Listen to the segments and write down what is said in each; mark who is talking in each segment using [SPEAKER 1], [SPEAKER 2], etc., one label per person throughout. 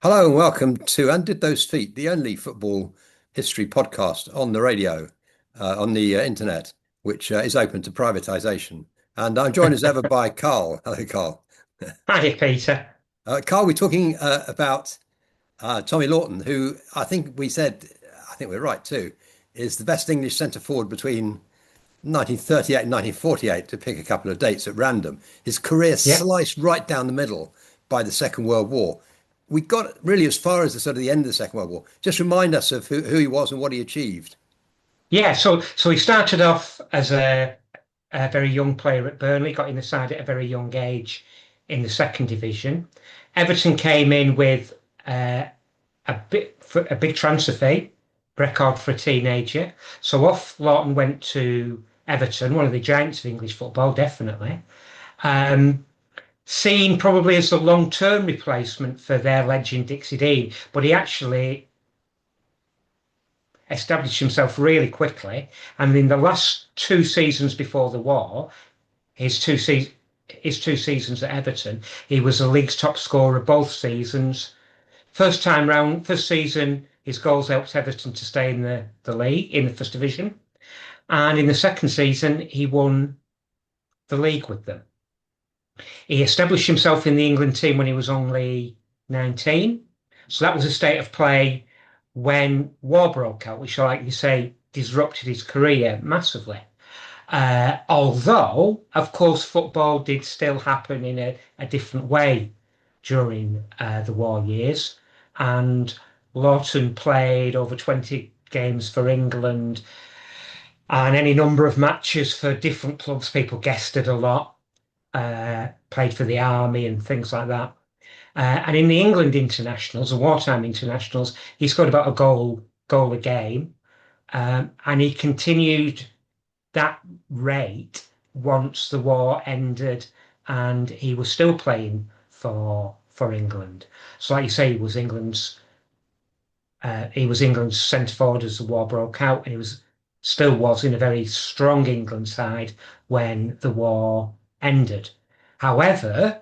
[SPEAKER 1] Hello and welcome to And Did Those Feet, the only football history podcast on the radio, on the internet, which is open to privatisation. And I'm joined as ever by Carl. Hello, Carl.
[SPEAKER 2] Hi, Peter.
[SPEAKER 1] Carl, we're talking about Tommy Lawton, who I think we're right too, is the best English centre forward between 1938 and 1948, to pick a couple of dates at random. His career
[SPEAKER 2] Yeah,
[SPEAKER 1] sliced right down the middle by the Second World War. We got really as far as the sort of the end of the Second World War. Just remind us of who he was and what he achieved.
[SPEAKER 2] yeah. So he started off as a very young player at Burnley, got in the side at a very young age in the second division. Everton came in with a big transfer fee, record for a teenager. So off Lawton went to Everton, one of the giants of English football, definitely. Um, Seen probably as the long-term replacement for their legend Dixie Dean, but he actually established himself really quickly. And in the last two seasons before the war, his two se- his two seasons at Everton, he was the league's top scorer both seasons. First time round, first season, his goals helped Everton to stay in the league, in the first division. And in the second season, he won the league with them. He established himself in the England team when he was only 19. So that was a state of play when war broke out, which, like you say, disrupted his career massively. Although, of course, football did still happen in a different way during the war years. And Lawton played over 20 games for England and any number of matches for different clubs. People guested a lot, played for the army and things like that. And in the England internationals, the wartime internationals, he scored about a goal a game. And he continued that rate once the war ended and he was still playing for England. So like you say, he was England's centre forward as the war broke out, and he was still was in a very strong England side when the war ended. However,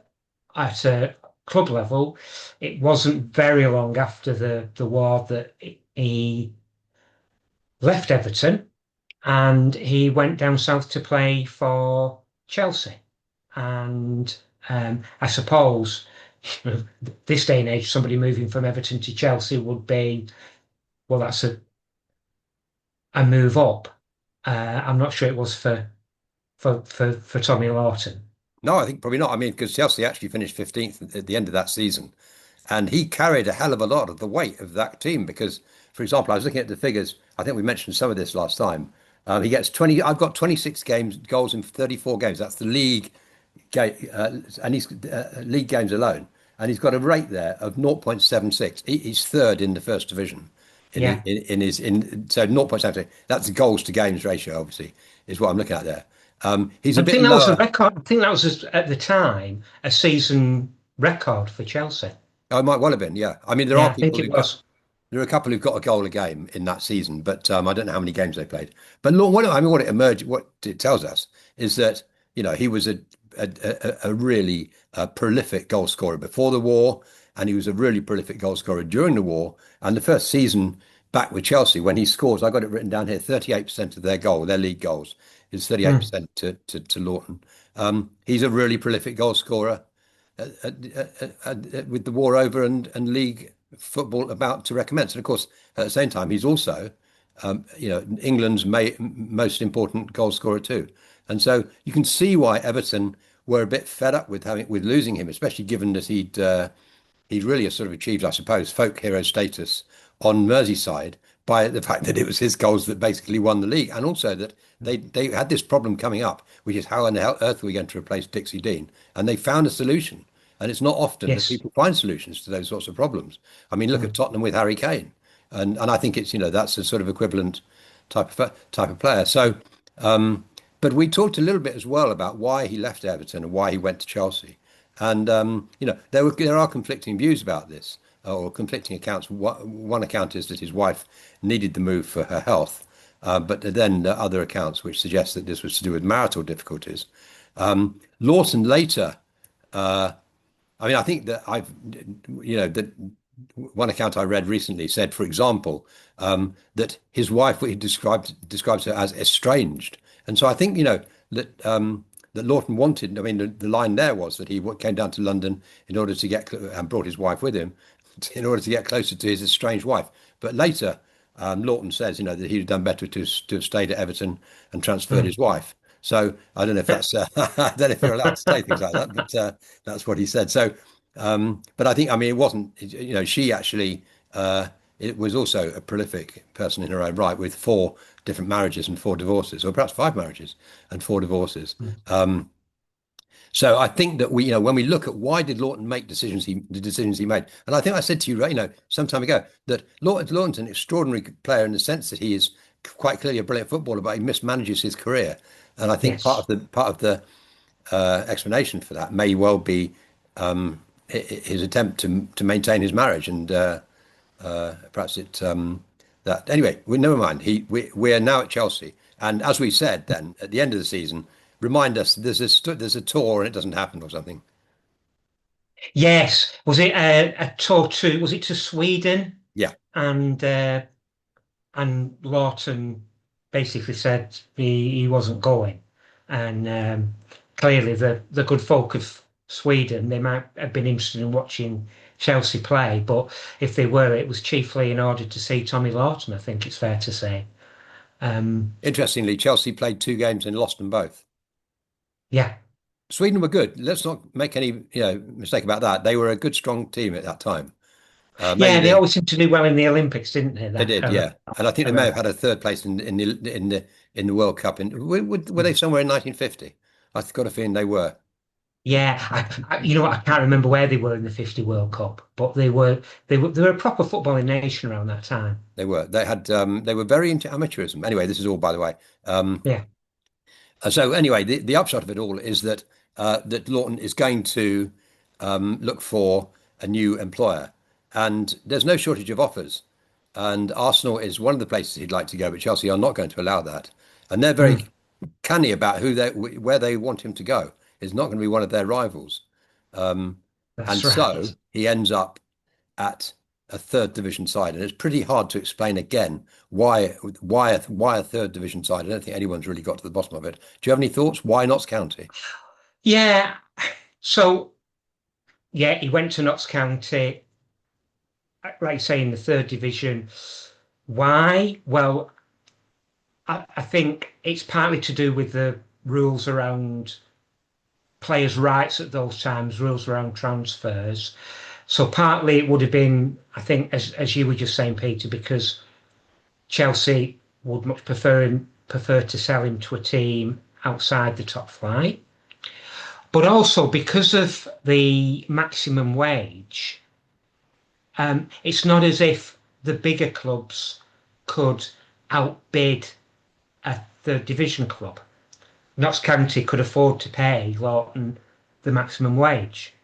[SPEAKER 2] at a club level, it wasn't very long after the war that he left Everton and he went down south to play for Chelsea. And I suppose this day and age, somebody moving from Everton to Chelsea would be, well, that's a move up. I'm not sure it was for Tommy Lawton.
[SPEAKER 1] No, I think probably not. I mean, because Chelsea actually finished 15th at the end of that season. And he carried a hell of a lot of the weight of that team because, for example, I was looking at the figures. I think we mentioned some of this last time. He gets 20. I've got 26 goals in 34 games. That's the league and he's league games alone, and he's got a rate there of 0.76. He's third in the first division
[SPEAKER 2] Yeah.
[SPEAKER 1] so 0.76. That's the goals to games ratio, obviously, is what I'm looking at there. He's a
[SPEAKER 2] I
[SPEAKER 1] bit
[SPEAKER 2] think that was a
[SPEAKER 1] lower.
[SPEAKER 2] record. I think that was at the time a season record for Chelsea.
[SPEAKER 1] Oh, it might well have been, yeah. I mean,
[SPEAKER 2] Yeah, I think it was.
[SPEAKER 1] there are a couple who've got a goal a game in that season, but I don't know how many games they played. But look, what it tells us is that he was a really prolific goal scorer before the war, and he was a really prolific goal scorer during the war. And the first season back with Chelsea, when he scores, I got it written down here: 38% of their league goals is
[SPEAKER 2] Mm,
[SPEAKER 1] 38% to Lawton. He's a really prolific goal scorer with the war over and league football about to recommence. And of course, at the same time, he's also, England's most important goal scorer too. And so you can see why Everton were a bit fed up with losing him, especially given that he'd really sort of achieved, I suppose, folk hero status on Merseyside by the fact that it was his goals that basically won the league, and also that they had this problem coming up, which is how on the earth are we going to replace Dixie Dean? And they found a solution. And it's not often that
[SPEAKER 2] yes.
[SPEAKER 1] people find solutions to those sorts of problems. I mean, look at
[SPEAKER 2] Mm.
[SPEAKER 1] Tottenham with Harry Kane, and I think it's that's a sort of equivalent type of player. So, but we talked a little bit as well about why he left Everton and why he went to Chelsea. And there are conflicting views about this, or conflicting accounts. One account is that his wife needed the move for her health, but then there are other accounts which suggest that this was to do with marital difficulties. Lawson later, I mean, I think that that one account I read recently said, for example, that his wife, he describes her as estranged, and so I think that Lawton wanted. I mean, the line there was that he came down to London in order to and brought his wife with him in order to get closer to his estranged wife. But later, Lawton says, that he'd done better to have stayed at Everton and transferred
[SPEAKER 2] Mm.
[SPEAKER 1] his wife. So I don't know if that's I don't know if you're allowed to say things like that, but that's what he said. So, but I think, I mean, it wasn't, she actually, it was also a prolific person in her own right with four different marriages and four divorces, or perhaps five marriages and four divorces.
[SPEAKER 2] Mm.
[SPEAKER 1] So I think that when we look at why did Lawton make the decisions he made, and I think I said to you, right, some time ago that Lawton's an extraordinary player in the sense that he is quite clearly a brilliant footballer, but he mismanages his career. And I think
[SPEAKER 2] Yes.
[SPEAKER 1] part of the explanation for that may well be his attempt to maintain his marriage, and perhaps that anyway. Never mind. We are now at Chelsea, and as we said, then at the end of the season, remind us there's a tour and it doesn't happen or something.
[SPEAKER 2] Yes. Was it a tour to, was it to Sweden?
[SPEAKER 1] Yeah,
[SPEAKER 2] And Lawton basically said he wasn't going. And clearly the good folk of Sweden, they might have been interested in watching Chelsea play, but if they were, it was chiefly in order to see Tommy Lawton, I think it's fair to say. Um,
[SPEAKER 1] interestingly, Chelsea played two games and lost them both.
[SPEAKER 2] yeah.
[SPEAKER 1] Sweden were good. Let's not make any mistake about that. They were a good, strong team at that time. Maybe
[SPEAKER 2] Yeah, they always seemed to do well in the Olympics, didn't they?
[SPEAKER 1] they
[SPEAKER 2] That
[SPEAKER 1] did,
[SPEAKER 2] era.
[SPEAKER 1] yeah. And I think they may have had a third place in the World Cup. Were they somewhere in 1950? I've got a feeling they were.
[SPEAKER 2] Yeah, you know what? I can't remember where they were in the 50 World Cup, but they were a proper footballing nation around that time.
[SPEAKER 1] They were. They were very into amateurism. Anyway, this is all by the way.
[SPEAKER 2] Yeah.
[SPEAKER 1] So anyway, the upshot of it all is that Lawton is going to look for a new employer, and there's no shortage of offers. And Arsenal is one of the places he'd like to go, but Chelsea are not going to allow that. And they're very
[SPEAKER 2] Mm,
[SPEAKER 1] canny about where they want him to go. It's not going to be one of their rivals. And
[SPEAKER 2] that's
[SPEAKER 1] so
[SPEAKER 2] right.
[SPEAKER 1] he ends up at a third division side, and it's pretty hard to explain again why a third division side. I don't think anyone's really got to the bottom of it. Do you have any thoughts? Why Notts County?
[SPEAKER 2] Yeah. So yeah, he went to Notts County, like you say, in the third division. Why? Well, I think it's partly to do with the rules around players' rights at those times, rules around transfers. So partly it would have been, I think, as you were just saying, Peter, because Chelsea would much prefer to sell him to a team outside the top flight, but also because of the maximum wage. It's not as if the bigger clubs could outbid a third division club. Notts County could afford to pay Lawton the maximum wage.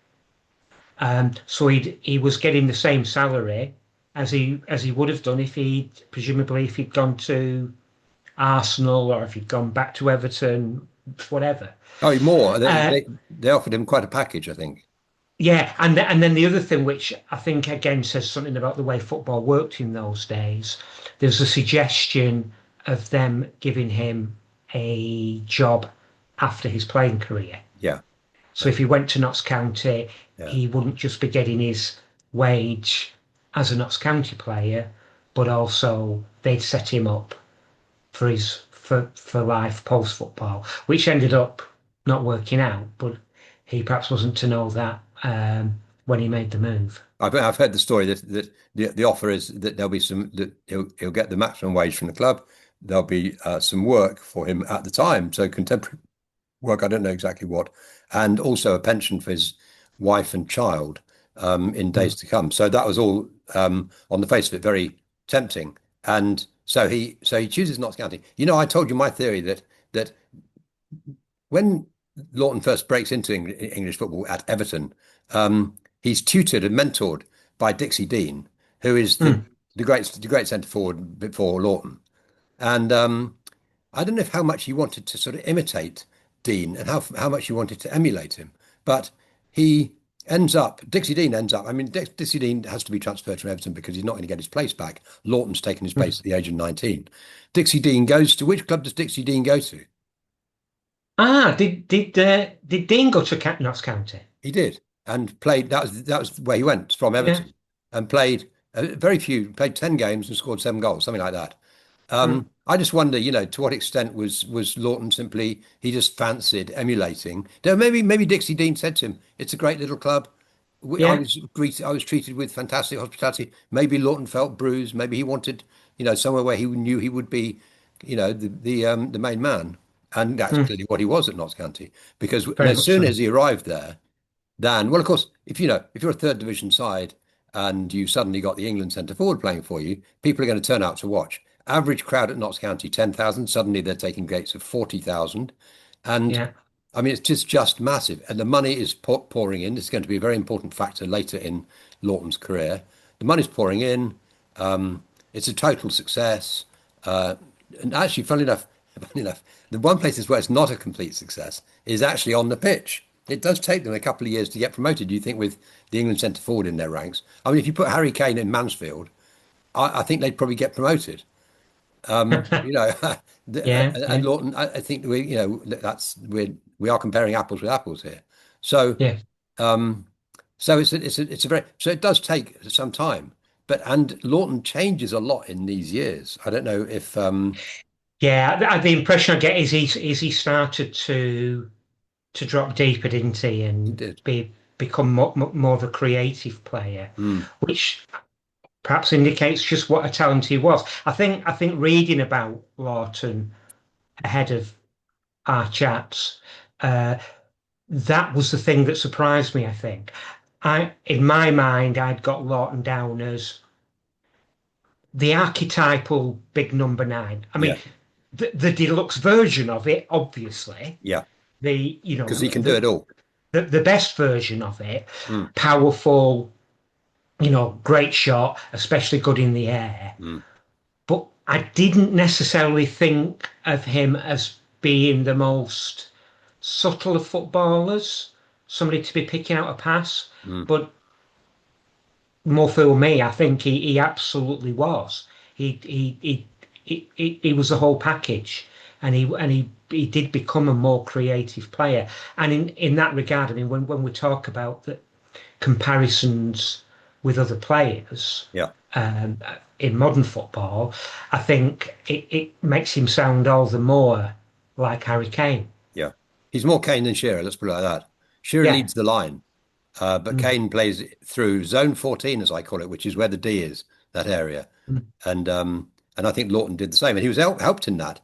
[SPEAKER 2] So he was getting the same salary as he would have done if he'd gone to Arsenal or if he'd gone back to Everton, whatever.
[SPEAKER 1] Oh, more.
[SPEAKER 2] Uh,
[SPEAKER 1] They offered him quite a package, I think.
[SPEAKER 2] yeah, and then the other thing, which I think again says something about the way football worked in those days, there's a suggestion of them giving him a job after his playing career.
[SPEAKER 1] Yeah,
[SPEAKER 2] So if he went to Notts County,
[SPEAKER 1] yeah.
[SPEAKER 2] he wouldn't just be getting his wage as a Notts County player, but also they'd set him up for life post football, which ended up not working out. But he perhaps wasn't to know that when he made the move.
[SPEAKER 1] I've heard the story that the offer is that there'll be that he'll get the maximum wage from the club. There'll be some work for him at the time, so contemporary work. I don't know exactly what, and also a pension for his wife and child in
[SPEAKER 2] Mm,
[SPEAKER 1] days to come. So that was all on the face of it very tempting. And so he chooses Notts County. I told you my theory that when Lawton first breaks into English football at Everton, he's tutored and mentored by Dixie Dean, who is
[SPEAKER 2] mm,
[SPEAKER 1] the great centre forward before Lawton. And I don't know how much he wanted to sort of imitate Dean and how much he wanted to emulate him, but he ends up, Dixie Dean ends up, I mean, Dixie Dean has to be transferred from Everton because he's not going to get his place back. Lawton's taken his place
[SPEAKER 2] Mm.
[SPEAKER 1] at the age of 19. Dixie Dean goes to, which club does Dixie Dean go to?
[SPEAKER 2] Did Dean go to Notts County?
[SPEAKER 1] He did and played. That was where he went from
[SPEAKER 2] Yeah.
[SPEAKER 1] Everton and played very few. Played 10 games and scored 7 goals, something like that.
[SPEAKER 2] Mm.
[SPEAKER 1] I just wonder, to what extent was Lawton simply he just fancied emulating? Maybe Dixie Dean said to him, "It's a great little club.
[SPEAKER 2] Yeah.
[SPEAKER 1] I was treated with fantastic hospitality." Maybe Lawton felt bruised. Maybe he wanted, somewhere where he knew he would be, the main man, and that's
[SPEAKER 2] Mm.
[SPEAKER 1] clearly what he was at Notts County. Because
[SPEAKER 2] Very
[SPEAKER 1] as
[SPEAKER 2] much
[SPEAKER 1] soon
[SPEAKER 2] so.
[SPEAKER 1] as he arrived there, then, well, of course, if you're a third division side and you suddenly got the England centre forward playing for you, people are going to turn out to watch. Average crowd at Notts County, 10,000. Suddenly they're taking gates of 40,000. And
[SPEAKER 2] Yeah.
[SPEAKER 1] I mean, it's just massive. And the money is pouring in. It's going to be a very important factor later in Lawton's career. The money's pouring in. It's a total success. Uh, and actually, funnily enough, the one place where it's not a complete success is actually on the pitch. It does take them a couple of years to get promoted. You think with the England centre forward in their ranks? I mean, if you put Harry Kane in Mansfield, I think they'd probably get promoted. You know,
[SPEAKER 2] Yeah.
[SPEAKER 1] and
[SPEAKER 2] Yeah.
[SPEAKER 1] Lawton, I think we are comparing apples with apples here. So,
[SPEAKER 2] Yeah.
[SPEAKER 1] um, so it's a very so it does take some time, and Lawton changes a lot in these years. I don't know if
[SPEAKER 2] Yeah. The impression I get is he started to drop deeper, didn't he,
[SPEAKER 1] he
[SPEAKER 2] and
[SPEAKER 1] did.
[SPEAKER 2] become more of a creative player,
[SPEAKER 1] Mm,
[SPEAKER 2] which perhaps indicates just what a talent he was. I think reading about Lawton ahead of our chats, uh, that was the thing that surprised me. I think in my mind, I'd got Lawton down as the archetypal big number nine. I
[SPEAKER 1] yeah,
[SPEAKER 2] mean, the deluxe version of it, obviously,
[SPEAKER 1] yeah,
[SPEAKER 2] the you
[SPEAKER 1] because
[SPEAKER 2] know
[SPEAKER 1] he can do it all.
[SPEAKER 2] the best version of it,
[SPEAKER 1] Mm,
[SPEAKER 2] powerful, great shot, especially good in the air.
[SPEAKER 1] mm,
[SPEAKER 2] But I didn't necessarily think of him as being the most subtle of footballers, somebody to be picking out a pass.
[SPEAKER 1] mm,
[SPEAKER 2] But more for me, I think he absolutely was. He was the whole package, and he did become a more creative player. And in that regard, I mean, when we talk about the comparisons with other players
[SPEAKER 1] yeah,
[SPEAKER 2] um, in modern football, I think it makes him sound all the more like Harry Kane.
[SPEAKER 1] yeah. He's more Kane than Shearer. Let's put it like that. Shearer
[SPEAKER 2] Yeah.
[SPEAKER 1] leads the line. But
[SPEAKER 2] Mm,
[SPEAKER 1] Kane plays through zone 14, as I call it, which is where the D is, that area.
[SPEAKER 2] mm.
[SPEAKER 1] And I think Lawton did the same. And he was helped in that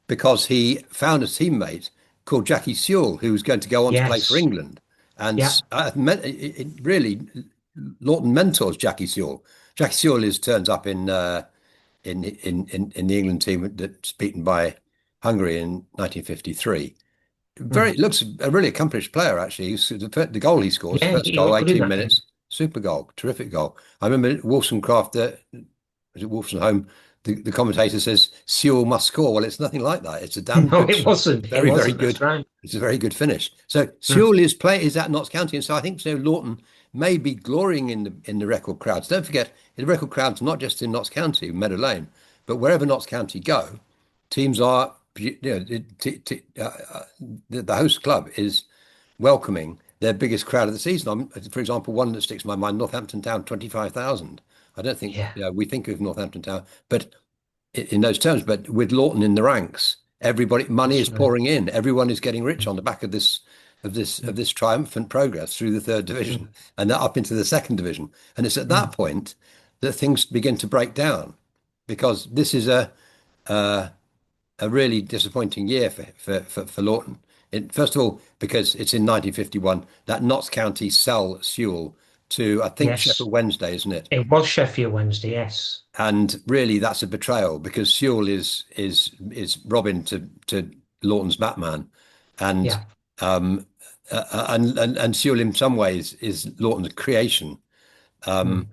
[SPEAKER 1] because he found a teammate called Jackie Sewell, who was going to go on to play for
[SPEAKER 2] Yes.
[SPEAKER 1] England. And
[SPEAKER 2] Yeah.
[SPEAKER 1] really, Lawton mentors Jackie Sewell. Jackie Sewell turns up in the England team that's beaten by Hungary in 1953.
[SPEAKER 2] Mm.
[SPEAKER 1] Looks a really accomplished player, actually. The goal he scores,
[SPEAKER 2] Yeah.
[SPEAKER 1] first
[SPEAKER 2] He
[SPEAKER 1] goal,
[SPEAKER 2] looked good in
[SPEAKER 1] 18
[SPEAKER 2] that game.
[SPEAKER 1] minutes, super goal, terrific goal. I remember Wollstonecraft, was it Wolfson Home? The commentator says Sewell must score. Well, it's nothing like that. It's a damn
[SPEAKER 2] No,
[SPEAKER 1] good,
[SPEAKER 2] it wasn't. It
[SPEAKER 1] very, very
[SPEAKER 2] wasn't. That's
[SPEAKER 1] good.
[SPEAKER 2] right.
[SPEAKER 1] It's a very good finish. So
[SPEAKER 2] Mm.
[SPEAKER 1] Sewell is at Notts County, and so I think so. Lawton may be glorying in the record crowds. Don't forget, the record crowds not just in Notts County, Meadow Lane, but wherever Notts County go, teams are the host club is welcoming their biggest crowd of the season. For example, one that sticks in my mind, Northampton Town, 25,000. I don't think
[SPEAKER 2] Yeah.
[SPEAKER 1] we think of Northampton Town, but in those terms, but with Lawton in the ranks, money is
[SPEAKER 2] That's right.
[SPEAKER 1] pouring in. Everyone is getting rich on the back of
[SPEAKER 2] Mm.
[SPEAKER 1] this triumphant progress through the third division
[SPEAKER 2] Mm.
[SPEAKER 1] and then up into the second division. And it's at that
[SPEAKER 2] Mm.
[SPEAKER 1] point that things begin to break down because this is uh, a really disappointing year for Lawton. First of all, because it's in 1951 that Notts County sell Sewell to, I think,
[SPEAKER 2] Yes.
[SPEAKER 1] Sheffield Wednesday, isn't it?
[SPEAKER 2] It was Sheffield Wednesday. Yes.
[SPEAKER 1] And really, that's a betrayal because Sewell is Robin to Lawton's Batman, and
[SPEAKER 2] Yeah.
[SPEAKER 1] um, and Sewell in some ways is Lawton's creation,
[SPEAKER 2] Mm.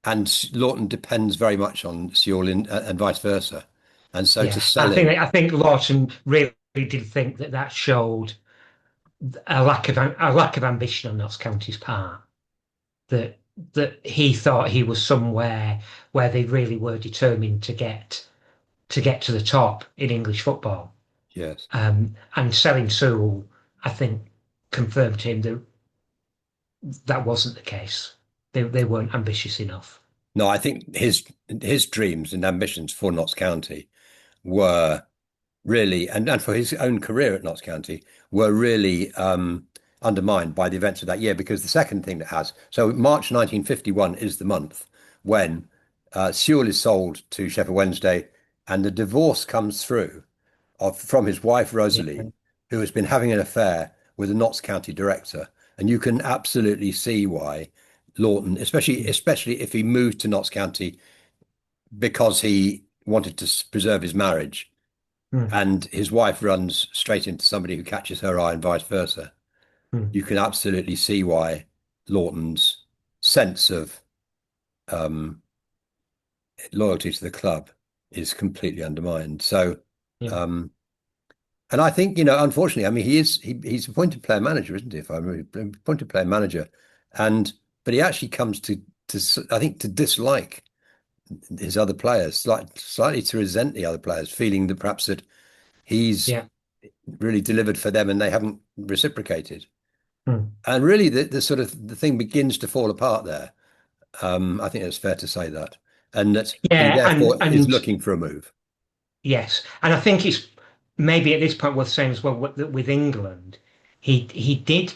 [SPEAKER 1] and Lawton depends very much on Sewell and vice versa, and so to
[SPEAKER 2] Yeah.
[SPEAKER 1] sell him,
[SPEAKER 2] I think Lawton really did think that showed a lack of ambition on Notts County's part. That he thought he was somewhere where they really were determined to get to the top in English football.
[SPEAKER 1] Yes.
[SPEAKER 2] And selling Sewell, I think, confirmed to him that that wasn't the case. They weren't ambitious enough.
[SPEAKER 1] No, I think his dreams and ambitions for Notts County were really, and for his own career at Notts County, were really undermined by the events of that year. Because the second thing that has, so March 1951 is the month when Sewell is sold to Sheffield Wednesday, and the divorce comes through from his wife
[SPEAKER 2] Yeah.
[SPEAKER 1] Rosalie, who has been having an affair with a Notts County director, and you can absolutely see why Lawton, especially if he moved to Notts County because he wanted to preserve his marriage,
[SPEAKER 2] Mm,
[SPEAKER 1] and his wife runs straight into somebody who catches her eye and vice versa.
[SPEAKER 2] mm,
[SPEAKER 1] You can absolutely see why Lawton's sense of um, loyalty to the club is completely undermined. So,
[SPEAKER 2] yeah.
[SPEAKER 1] um, and I think, unfortunately, I mean, he's appointed player manager, isn't he? If I'm appointed player manager, and but he actually comes to I think to dislike his other players, slightly to resent the other players, feeling that perhaps that he's
[SPEAKER 2] Yeah.
[SPEAKER 1] really delivered for them and they haven't reciprocated.
[SPEAKER 2] Mm.
[SPEAKER 1] And really, the sort of the thing begins to fall apart there. I think it's fair to say that, and that he
[SPEAKER 2] Yeah, and
[SPEAKER 1] therefore is
[SPEAKER 2] and
[SPEAKER 1] looking for a move.
[SPEAKER 2] yes, and I think it's maybe at this point worth saying as well that with England, he did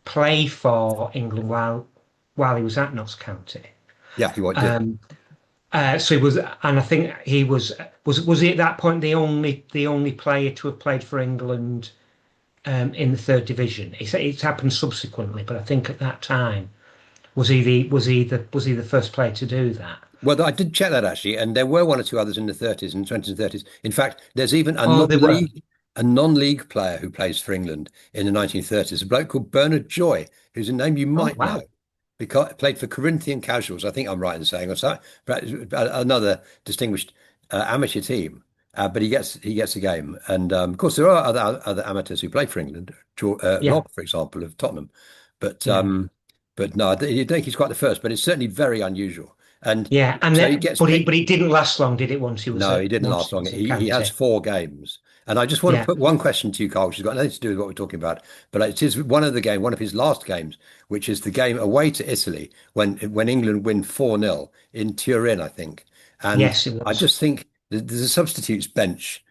[SPEAKER 2] play for England while he was at Notts County.
[SPEAKER 1] Yeah, he what did.
[SPEAKER 2] Um, so he was, and I think he was he at that point the only player to have played for England in the third division. It's happened subsequently, but I think at that time was he the first player to do that?
[SPEAKER 1] Well, I did check that actually, and there were one or two others in the 30s and 20s and 30s. In fact, there's even
[SPEAKER 2] Oh, they were.
[SPEAKER 1] a non-league player who plays for England in the 1930s, a bloke called Bernard Joy, who's a name you
[SPEAKER 2] Oh,
[SPEAKER 1] might know,
[SPEAKER 2] wow.
[SPEAKER 1] because played for Corinthian Casuals. I think I'm right in saying, or so, another distinguished amateur team. But he gets a game, and of course there are other amateurs who play for England.
[SPEAKER 2] Yeah,
[SPEAKER 1] Rob, for example, of Tottenham, but
[SPEAKER 2] yeah,
[SPEAKER 1] um, but no, I think he's quite the first. But it's certainly very unusual. And
[SPEAKER 2] yeah. And
[SPEAKER 1] so he
[SPEAKER 2] then,
[SPEAKER 1] gets
[SPEAKER 2] but he
[SPEAKER 1] picked.
[SPEAKER 2] but he didn't last long, did it?
[SPEAKER 1] No, he didn't
[SPEAKER 2] Once
[SPEAKER 1] last
[SPEAKER 2] he
[SPEAKER 1] long.
[SPEAKER 2] was in
[SPEAKER 1] He has
[SPEAKER 2] county.
[SPEAKER 1] 4 games. And I just want to
[SPEAKER 2] Yeah,
[SPEAKER 1] put one question to you, Carl, which has got nothing to do with what we're talking about. But it is one of his last games, which is the game away to Italy when England win 4-0 in Turin, I think. And
[SPEAKER 2] yes, it
[SPEAKER 1] I
[SPEAKER 2] was.
[SPEAKER 1] just think there's a substitutes bench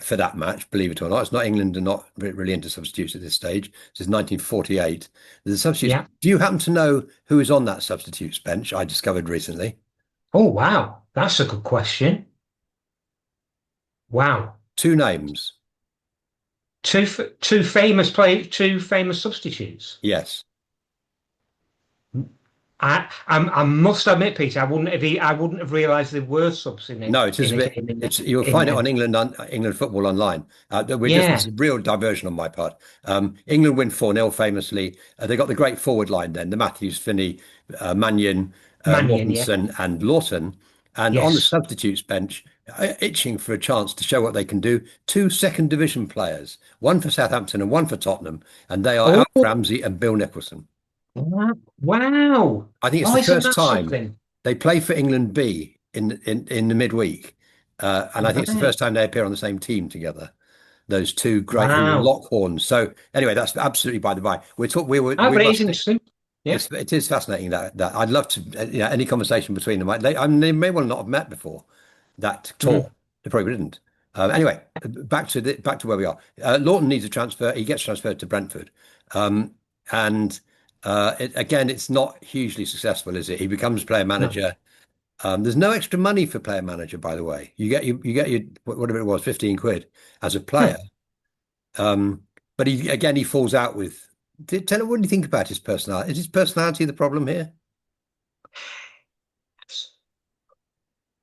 [SPEAKER 1] for that match, believe it or not. It's not England are not really into substitutes at this stage. This is 1948. There's a substitutes.
[SPEAKER 2] Yeah.
[SPEAKER 1] Do you happen to know who is on that substitutes bench? I discovered recently.
[SPEAKER 2] Oh, wow. That's a good question. Wow.
[SPEAKER 1] 2 names.
[SPEAKER 2] Two famous substitutes.
[SPEAKER 1] Yes.
[SPEAKER 2] I must admit, Peter, I wouldn't have realised there were subs in
[SPEAKER 1] No,
[SPEAKER 2] it
[SPEAKER 1] it is
[SPEAKER 2] in
[SPEAKER 1] a
[SPEAKER 2] a
[SPEAKER 1] bit.
[SPEAKER 2] game in
[SPEAKER 1] It's you'll
[SPEAKER 2] in
[SPEAKER 1] find it on England football online. This
[SPEAKER 2] yeah,
[SPEAKER 1] is a real diversion on my part. England win 4-0 famously. They got the great forward line then, the Matthews, Finney, Mannion,
[SPEAKER 2] Mannion, yeah.
[SPEAKER 1] Mortensen, and Lawton. And on the
[SPEAKER 2] Yes.
[SPEAKER 1] substitutes bench, itching for a chance to show what they can do, 2 second division players, one for Southampton and one for Tottenham, and they are
[SPEAKER 2] Oh,
[SPEAKER 1] Alf Ramsey and Bill Nicholson.
[SPEAKER 2] wow.
[SPEAKER 1] I think it's
[SPEAKER 2] Oh,
[SPEAKER 1] the
[SPEAKER 2] isn't
[SPEAKER 1] first
[SPEAKER 2] that
[SPEAKER 1] time
[SPEAKER 2] something?
[SPEAKER 1] they play for England B in the midweek, and I think it's the
[SPEAKER 2] Right.
[SPEAKER 1] first time they appear on the same team together. Those two great who were
[SPEAKER 2] Wow.
[SPEAKER 1] Lockhorns. So anyway, that's absolutely by the by.
[SPEAKER 2] Oh,
[SPEAKER 1] We
[SPEAKER 2] but it is
[SPEAKER 1] must.
[SPEAKER 2] interesting. Yeah.
[SPEAKER 1] It is fascinating that I'd love to any conversation between them. They may well not have met before that
[SPEAKER 2] Mm.
[SPEAKER 1] tour. They probably didn't. Anyway, back to where we are. Lawton needs a transfer. He gets transferred to Brentford, and again, it's not hugely successful, is it? He becomes player
[SPEAKER 2] No.
[SPEAKER 1] manager. There's no extra money for player manager, by the way. You get your whatever it was, 15 quid as a player.
[SPEAKER 2] Huh.
[SPEAKER 1] Um, but he falls out with. Tell him what do you think about his personality? Is his personality the problem here?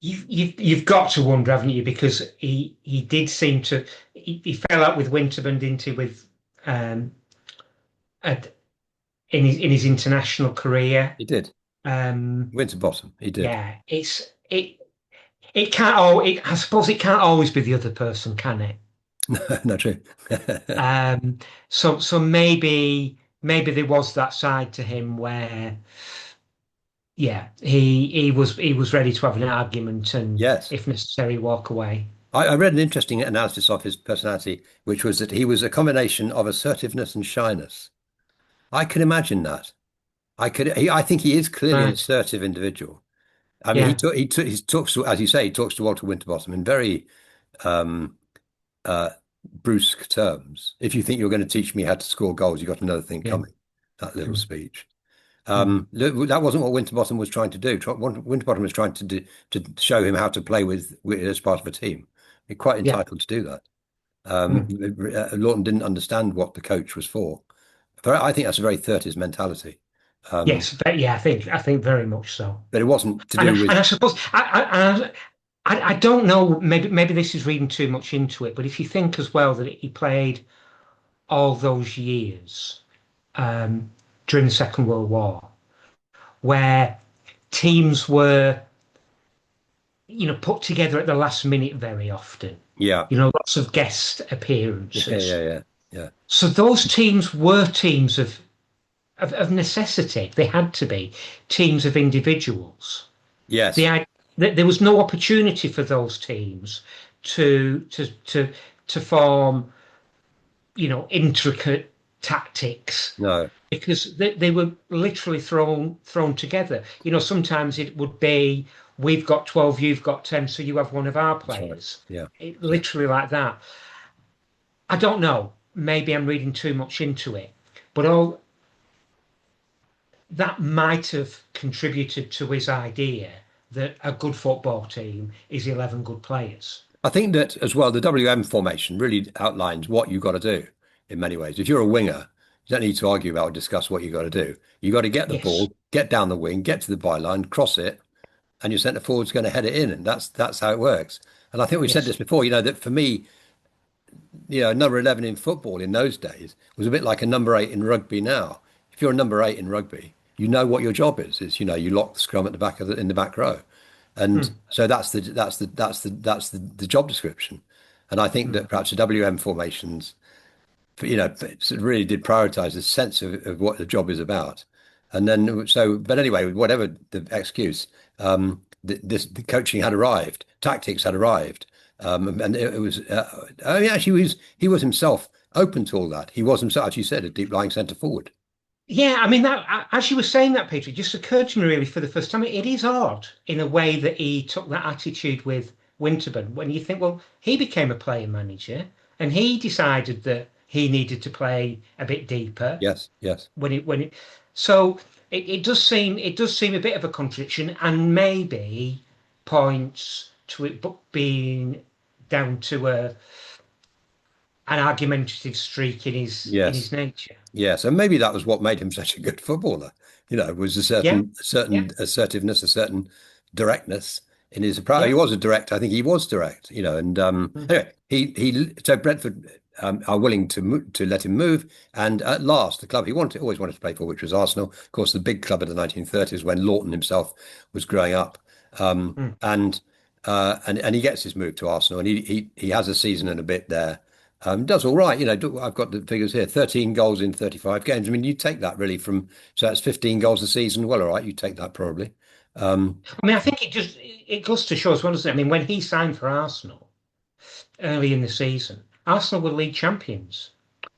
[SPEAKER 2] You've got to wonder, haven't you? Because he did seem to he fell out with Winterburn, didn't he? With um at, in his international career.
[SPEAKER 1] He did.
[SPEAKER 2] Um,
[SPEAKER 1] Winterbottom. He did.
[SPEAKER 2] yeah, it can't. I suppose it can't always be the other person, can it?
[SPEAKER 1] Not true.
[SPEAKER 2] Um, so maybe there was that side to him where, yeah, he was ready to have an argument and,
[SPEAKER 1] Yes.
[SPEAKER 2] if necessary, walk away.
[SPEAKER 1] I read an interesting analysis of his personality, which was that he was a combination of assertiveness and shyness. I can imagine that. I think he is clearly an
[SPEAKER 2] Right.
[SPEAKER 1] assertive individual. I mean,
[SPEAKER 2] Yeah.
[SPEAKER 1] he talks to, as you say, he talks to Walter Winterbottom in very um, uh, brusque terms. If you think you're going to teach me how to score goals, you've got another thing
[SPEAKER 2] Yeah.
[SPEAKER 1] coming. That little
[SPEAKER 2] Mm,
[SPEAKER 1] speech.
[SPEAKER 2] mm.
[SPEAKER 1] That wasn't what Winterbottom was trying to do. Winterbottom was trying to show him how to play with as part of a team. You're quite
[SPEAKER 2] Yeah.
[SPEAKER 1] entitled to do that.
[SPEAKER 2] Mm.
[SPEAKER 1] Lawton didn't understand what the coach was for. But I think that's a very 30s mentality. Um,
[SPEAKER 2] Yes, but yeah, I think very much so.
[SPEAKER 1] but it wasn't to
[SPEAKER 2] And
[SPEAKER 1] do
[SPEAKER 2] and I
[SPEAKER 1] with,
[SPEAKER 2] suppose I don't know. Maybe this is reading too much into it, but if you think as well that he played all those years um, during the Second World War, where teams were, put together at the last minute very often.
[SPEAKER 1] yeah,
[SPEAKER 2] Lots of guest
[SPEAKER 1] yeah,
[SPEAKER 2] appearances.
[SPEAKER 1] yeah, yeah, yeah.
[SPEAKER 2] So those teams were teams of necessity. They had to be teams of individuals.
[SPEAKER 1] Yes,
[SPEAKER 2] The there was no opportunity for those teams to to to to form, intricate tactics
[SPEAKER 1] no,
[SPEAKER 2] because they were literally thrown together. Sometimes it would be we've got 12, you've got 10, so you have one of our
[SPEAKER 1] that's right.
[SPEAKER 2] players.
[SPEAKER 1] Yeah, yeah.
[SPEAKER 2] Literally like that. I don't know. Maybe I'm reading too much into it, but all that might have contributed to his idea that a good football team is 11 good players.
[SPEAKER 1] I think that as well, the WM formation really outlines what you've got to do in many ways. If you're a winger, you don't need to argue about or discuss what you've got to do. You've got to get the
[SPEAKER 2] Yes,
[SPEAKER 1] ball, get down the wing, get to the byline, cross it, and your centre forward's going to head it in, and that's how it works. And I think we've said
[SPEAKER 2] yes.
[SPEAKER 1] this before, that for me, number 11 in football in those days was a bit like a number 8 in rugby now. If you're a number 8 in rugby, you know what your job is. You lock the scrum at the back in the back row. And
[SPEAKER 2] Hmm,
[SPEAKER 1] so that's the job description. And I think
[SPEAKER 2] hmm.
[SPEAKER 1] that perhaps the WM formations, really did prioritize the sense of what the job is about. And then, but anyway, whatever the excuse, the coaching had arrived, tactics had arrived. And it was, oh yeah, he was himself open to all that. He was himself, as you said, a deep lying centre forward.
[SPEAKER 2] Yeah, I mean as you were saying that, Peter, it just occurred to me really for the first time. It is odd in a way that he took that attitude with Winterburn. When you think, well, he became a player manager and he decided that he needed to play a bit deeper
[SPEAKER 1] Yes, yes.
[SPEAKER 2] when it so it does seem a bit of a contradiction and maybe points to it but being down to an argumentative streak in his
[SPEAKER 1] Yes.
[SPEAKER 2] nature.
[SPEAKER 1] Yeah, so maybe that was what made him such a good footballer. Was a
[SPEAKER 2] Yeah, yeah.
[SPEAKER 1] certain assertiveness, a certain directness in his approach. He
[SPEAKER 2] Yeah.
[SPEAKER 1] was a direct. I think he was direct. And
[SPEAKER 2] Mm,
[SPEAKER 1] anyway, he so Brentford are willing to let him move, and at last the club he always wanted to play for, which was Arsenal, of course, the big club of the 1930s when Lawton himself was growing up,
[SPEAKER 2] mm.
[SPEAKER 1] and he gets his move to Arsenal, and he has a season and a bit there. Does all right. I've got the figures here. 13 goals in 35 games. I mean, you take that really so that's 15 goals a season. Well, all right, you take that probably. Um,
[SPEAKER 2] I mean, I think it goes to show as well, doesn't it? I mean, when he signed for Arsenal early in the season, Arsenal were league champions.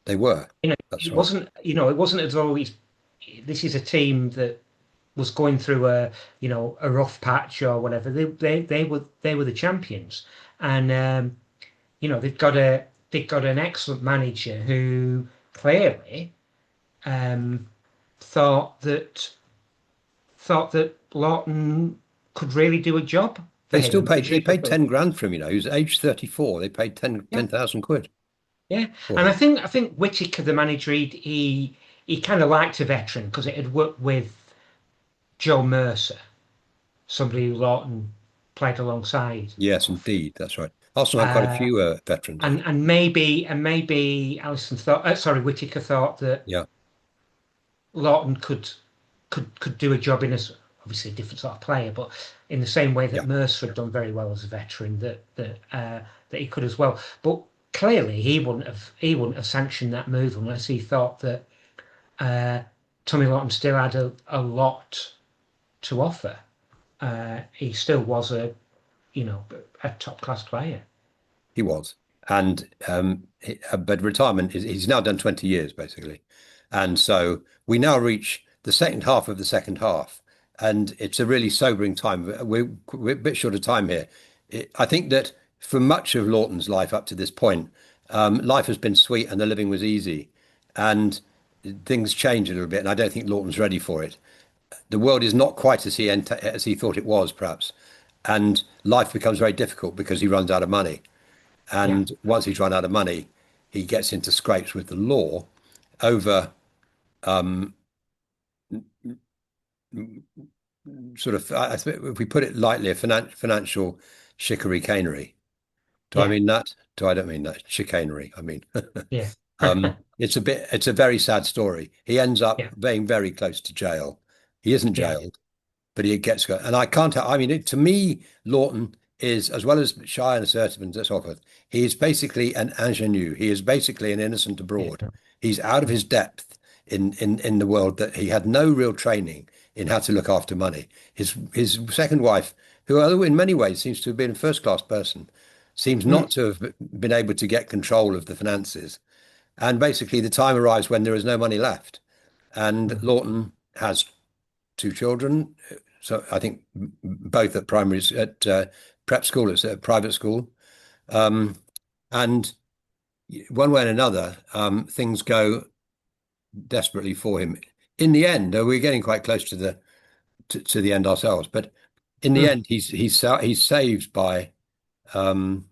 [SPEAKER 1] they were.
[SPEAKER 2] You know,
[SPEAKER 1] That's
[SPEAKER 2] it
[SPEAKER 1] right.
[SPEAKER 2] wasn't, it wasn't as though this is a team that was going through a rough patch or whatever. They were the champions, and they've got an excellent manager who clearly um, thought that thought that Lawton could really do a job for
[SPEAKER 1] They
[SPEAKER 2] him
[SPEAKER 1] still
[SPEAKER 2] and
[SPEAKER 1] paid. They
[SPEAKER 2] produce a
[SPEAKER 1] paid
[SPEAKER 2] good.
[SPEAKER 1] 10 grand for him. He was aged 34. They paid 10
[SPEAKER 2] Yeah,
[SPEAKER 1] 10,000 quid
[SPEAKER 2] yeah.
[SPEAKER 1] for
[SPEAKER 2] And I
[SPEAKER 1] him.
[SPEAKER 2] think I think Whittaker, the manager, he kind of liked a veteran because it had worked with Joe Mercer, somebody who Lawton played alongside.
[SPEAKER 1] Yes, indeed. That's right. Arsenal had quite a
[SPEAKER 2] Uh,
[SPEAKER 1] few veterans, I
[SPEAKER 2] and
[SPEAKER 1] think.
[SPEAKER 2] and maybe Allison thought, sorry, Whittaker thought that
[SPEAKER 1] Yeah,
[SPEAKER 2] Lawton could do a job obviously a different sort of player, but in the same way that
[SPEAKER 1] yeah,
[SPEAKER 2] Mercer had done very well as a veteran, that he could as well. But clearly he wouldn't have sanctioned that move unless he thought that uh, Tommy Lawton still had a lot to offer. He still was a top class player.
[SPEAKER 1] He was. And but retirement is he's now done 20 years basically. And so we now reach the second half of the second half. And it's a really sobering time. We're a bit short of time here. I think that for much of Lawton's life up to this point, life has been sweet and the living was easy. And things change a little bit. And I don't think Lawton's ready for it. The world is not quite as he thought it was, perhaps. And life becomes very difficult because he runs out of money.
[SPEAKER 2] Yeah,
[SPEAKER 1] And once he's run out of money, he gets into scrapes with the law over sort of, if we put it lightly, a financial chicanery. Do I
[SPEAKER 2] yeah,
[SPEAKER 1] mean that? Do I don't mean that chicanery? I mean,
[SPEAKER 2] yeah,
[SPEAKER 1] it's a very sad story. He ends up
[SPEAKER 2] yeah,
[SPEAKER 1] being very close to jail. He isn't
[SPEAKER 2] yeah.
[SPEAKER 1] jailed, but he gets go. And I can't tell. I mean, to me, Lawton is, as well as shy and assertive and so forth, he is basically an ingenue. He is basically an innocent abroad.
[SPEAKER 2] Yeah.
[SPEAKER 1] He's out of
[SPEAKER 2] Mm,
[SPEAKER 1] his depth in the world that he had no real training in how to look after money. His second wife, who although in many ways seems to have been a first class person, seems not
[SPEAKER 2] mm,
[SPEAKER 1] to have been able to get control of the finances. And basically, the time arrives when there is no money left. And
[SPEAKER 2] mm.
[SPEAKER 1] Lawton has two children. So I think both at prep school, it's a private school. Um, and one way and another, things go desperately for him. In the end, we're getting quite close to to the end ourselves, but in the
[SPEAKER 2] Mm.
[SPEAKER 1] end, he's saved by um,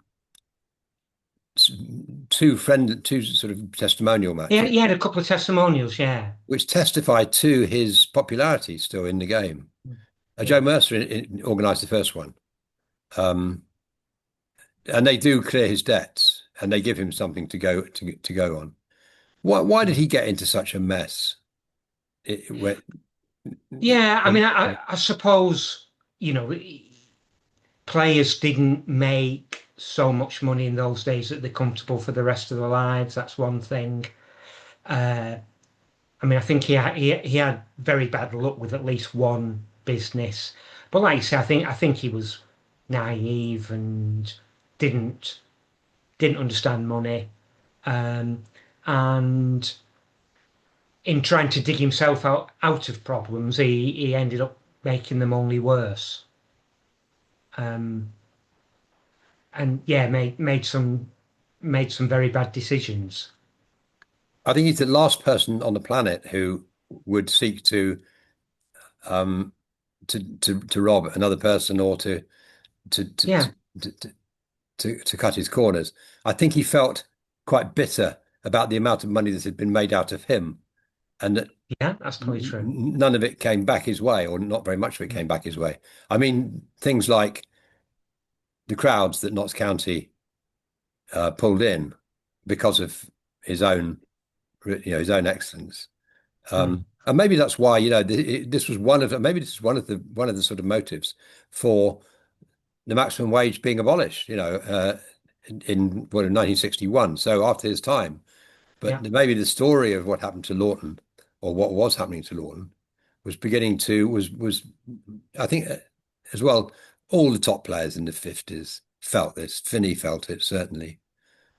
[SPEAKER 1] two sort of testimonial
[SPEAKER 2] Yeah,
[SPEAKER 1] matches,
[SPEAKER 2] he had a couple of testimonials. Yeah,
[SPEAKER 1] which testify to his popularity still in the game.
[SPEAKER 2] mm,
[SPEAKER 1] Joe
[SPEAKER 2] yeah,
[SPEAKER 1] Mercer organised the first one. Um, and they do clear his debts and they give him something to go on. Why did
[SPEAKER 2] mm.
[SPEAKER 1] he get into such a mess? When,
[SPEAKER 2] Yeah. I mean, I suppose players didn't make so much money in those days that they're comfortable for the rest of their lives. That's one thing. Uh, I mean, I think he had very bad luck with at least one business. But like you say, I think he was naive and didn't didn't understand money. Um, and in trying to dig himself out of problems, he ended up making them only worse. Um, and yeah, made some very bad decisions.
[SPEAKER 1] I think he's the last person on the planet who would seek um, to rob another person or to to to,
[SPEAKER 2] Yeah,
[SPEAKER 1] to to cut his corners. I think he felt quite bitter about the amount of money that had been made out of him, and that
[SPEAKER 2] yeah, that's probably true.
[SPEAKER 1] none of it came back his way, or not very much of it
[SPEAKER 2] Mm,
[SPEAKER 1] came back his way. I mean, things like the crowds that Notts County pulled in because of his own, his own excellence.
[SPEAKER 2] mm,
[SPEAKER 1] And maybe that's why, this was maybe this is one of the sort of motives for the maximum wage being abolished, in 1961. So after his time, but
[SPEAKER 2] yeah,
[SPEAKER 1] maybe the story of what happened to Lawton or what was happening to Lawton was beginning to was I think as well, all the top players in the 50s felt this. Finney felt it, certainly.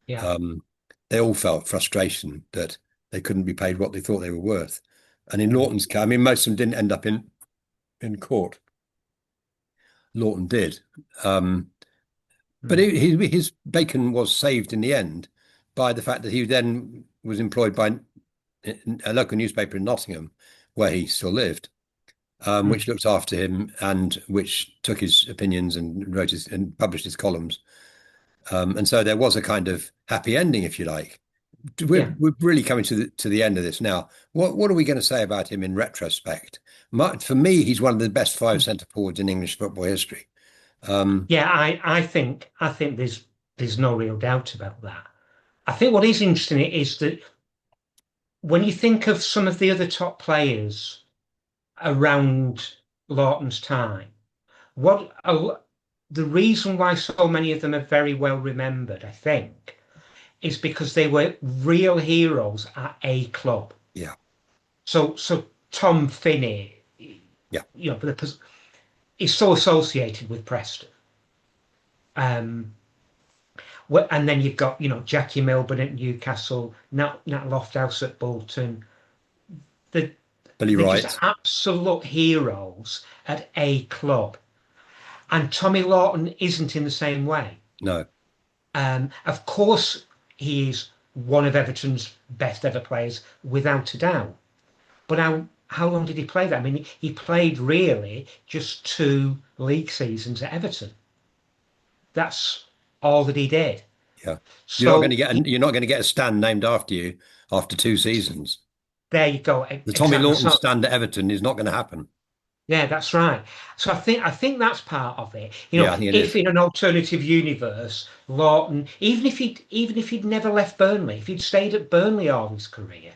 [SPEAKER 2] yeah,
[SPEAKER 1] Um, they all felt frustration that they couldn't be paid what they thought they were worth. And in
[SPEAKER 2] mm,
[SPEAKER 1] Lawton's case, I mean, most of them didn't end up in court. Lawton did. Um, but
[SPEAKER 2] mm,
[SPEAKER 1] his bacon was saved in the end by the fact that he then was employed by a local newspaper in Nottingham, where he still lived, which
[SPEAKER 2] mm,
[SPEAKER 1] looked after him and which took his opinions and wrote his and published his columns. And so there was a kind of happy ending, if you like. We're
[SPEAKER 2] yeah.
[SPEAKER 1] we're really coming to the end of this now. What are we going to say about him in retrospect? For me, he's one of the best five
[SPEAKER 2] Mm.
[SPEAKER 1] centre forwards in English football history. Um,
[SPEAKER 2] Yeah, I think there's no real doubt about that. I think what is interesting is that when you think of some of the other top players around Lawton's time, what the reason why so many of them are very well remembered, I think, is because they were real heroes at a club.
[SPEAKER 1] Yeah.
[SPEAKER 2] So Tom Finney,
[SPEAKER 1] Yeah.
[SPEAKER 2] is so associated with Preston. Um, and then you've got, Jackie Milburn at Newcastle, Nat Lofthouse at Bolton. They're,
[SPEAKER 1] Billy
[SPEAKER 2] they're just
[SPEAKER 1] Wright.
[SPEAKER 2] absolute heroes at a club. And Tommy Lawton isn't in the same way.
[SPEAKER 1] No.
[SPEAKER 2] Of course, he is one of Everton's best ever players, without a doubt. But how long did he play that? I mean, he played really just 2 league seasons at Everton. That's all that he did.
[SPEAKER 1] Yeah.
[SPEAKER 2] So
[SPEAKER 1] You're not going to get a stand named after you after 2 seasons.
[SPEAKER 2] there you go.
[SPEAKER 1] The Tommy
[SPEAKER 2] Exactly.
[SPEAKER 1] Lawton
[SPEAKER 2] So
[SPEAKER 1] stand at Everton is not going to happen.
[SPEAKER 2] yeah, that's right. So I think that's part of it.
[SPEAKER 1] Yeah, I think it
[SPEAKER 2] If
[SPEAKER 1] is.
[SPEAKER 2] in an alternative universe, Lawton, even if he'd never left Burnley, if he'd stayed at Burnley all his career,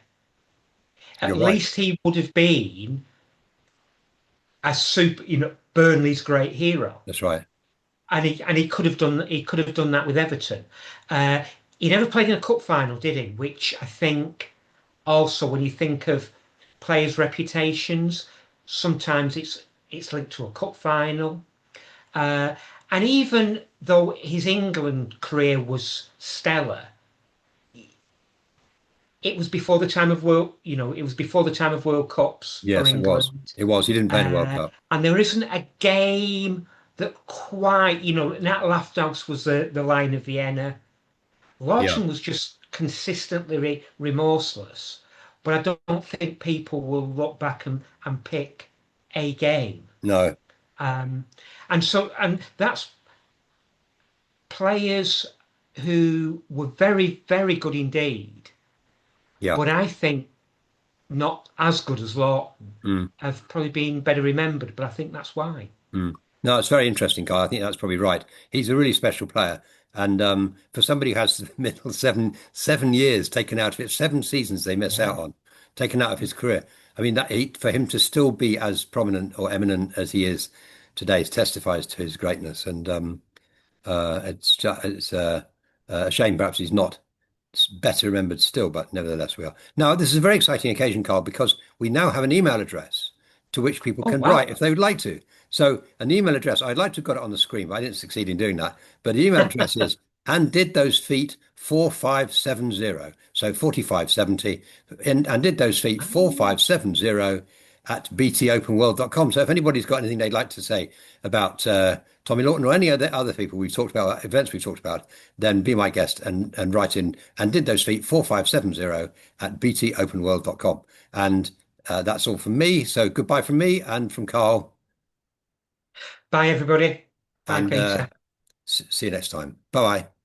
[SPEAKER 1] You're
[SPEAKER 2] at
[SPEAKER 1] right.
[SPEAKER 2] least he would have been a Burnley's great hero.
[SPEAKER 1] That's right.
[SPEAKER 2] And he could have done that with Everton. Uh, he never played in a cup final, did he? Which I think also, when you think of players' reputations, sometimes it's linked to a cup final. Uh, and even though his England career was stellar, it was before the time of World Cups for
[SPEAKER 1] Yes, it was.
[SPEAKER 2] England.
[SPEAKER 1] It was. He didn't play in the World Cup.
[SPEAKER 2] And there isn't a game that quite, Nat Lofthouse was the line of Vienna.
[SPEAKER 1] Yeah.
[SPEAKER 2] Lawson was just consistently remorseless, but I don't think people will look back and pick a game.
[SPEAKER 1] No.
[SPEAKER 2] Um, and that's players who were very, very good indeed,
[SPEAKER 1] Yeah.
[SPEAKER 2] but I think not as good as Lawton
[SPEAKER 1] Mm.
[SPEAKER 2] have probably been better remembered, but I think that's why.
[SPEAKER 1] Mm. No, it's very interesting, Carl. I think that's probably right. He's a really special player. And for somebody who has the middle seven years taken out of it, 7 seasons they miss out
[SPEAKER 2] Yeah.
[SPEAKER 1] on, taken out of his career. I mean, for him to still be as prominent or eminent as he is today testifies to his greatness. And it's a shame perhaps he's not better remembered still, but nevertheless we are. Now, this is a very exciting occasion, Carl, because we now have an email address to which people
[SPEAKER 2] Oh
[SPEAKER 1] can
[SPEAKER 2] wow.
[SPEAKER 1] write if they would like to. So an email address, I'd like to have got it on the screen, but I didn't succeed in doing that. But the email address is, and did those feet 4570. So 4570, and did those feet 4570 at btopenworld.com. So if anybody's got anything they'd like to say about Tommy Lawton or any other people we've talked about, events we've talked about, then be my guest and write in, and did those feet 4570 at btopenworld.com. And that's all from me. So goodbye from me and from Carl,
[SPEAKER 2] Bye everybody. Bye
[SPEAKER 1] and
[SPEAKER 2] Peter.
[SPEAKER 1] see you next time. Bye bye.